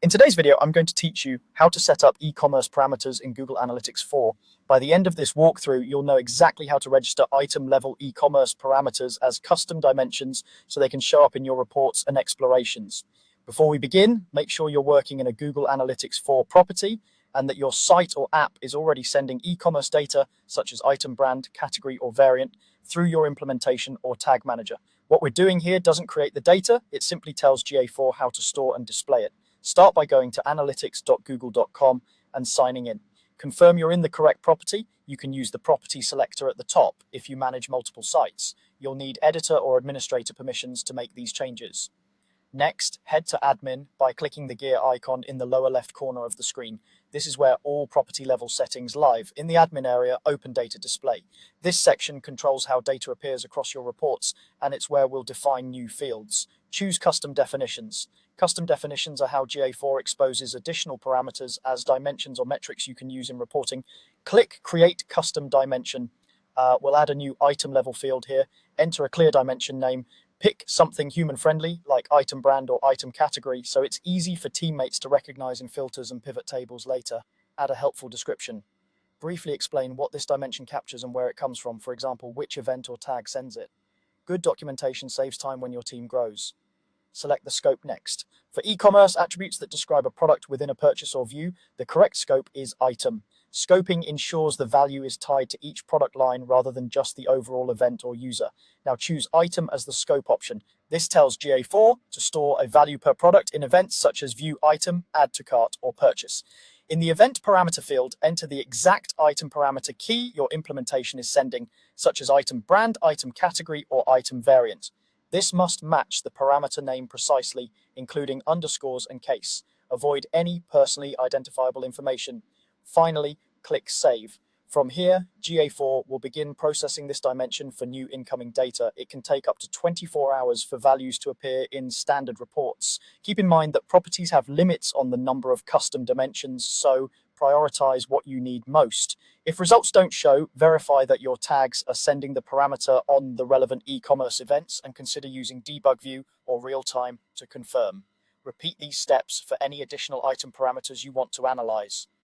In today's video, I'm going to teach you how to set up e-commerce parameters in Google Analytics 4. By the end of this walkthrough, you'll know exactly how to register item-level e-commerce parameters as custom dimensions so they can show up in your reports and explorations. Before we begin, make sure you're working in a Google Analytics 4 property and that your site or app is already sending e-commerce data such as item brand, category, or variant through your implementation or tag manager. What we're doing here doesn't create the data, it simply tells GA4 how to store and display it. Start by going to analytics.google.com and signing in. Confirm you're in the correct property. You can use the property selector at the top if you manage multiple sites. You'll need editor or administrator permissions to make these changes. Next, head to Admin by clicking the gear icon in the lower left corner of the screen. This is where all property level settings live. In the admin area, open data display. This section controls how data appears across your reports, and it's where we'll define new fields. Choose custom definitions. Custom definitions are how GA4 exposes additional parameters as dimensions or metrics you can use in reporting. Click Create Custom Dimension. We'll add a new item level field here. Enter a clear dimension name. Pick something human-friendly, like item brand or item category, so it's easy for teammates to recognize in filters and pivot tables later. Add a helpful description. Briefly explain what this dimension captures and where it comes from, for example, which event or tag sends it. Good documentation saves time when your team grows. Select the scope next. For e-commerce attributes that describe a product within a purchase or view, the correct scope is item. Scoping ensures the value is tied to each product line rather than just the overall event or user. Now choose item as the scope option. This tells GA4 to store a value per product in events such as view item, add to cart, or purchase. In the event parameter field, enter the exact item parameter key your implementation is sending, such as item brand, item category, or item variant. This must match the parameter name precisely, including underscores and case. Avoid any personally identifiable information. Finally, click Save. From here, GA4 will begin processing this dimension for new incoming data. It can take up to 24 hours for values to appear in standard reports. Keep in mind that properties have limits on the number of custom dimensions, so prioritize what you need most. If results don't show, verify that your tags are sending the parameter on the relevant e-commerce events and consider using debug view or real-time to confirm. Repeat these steps for any additional item parameters you want to analyze.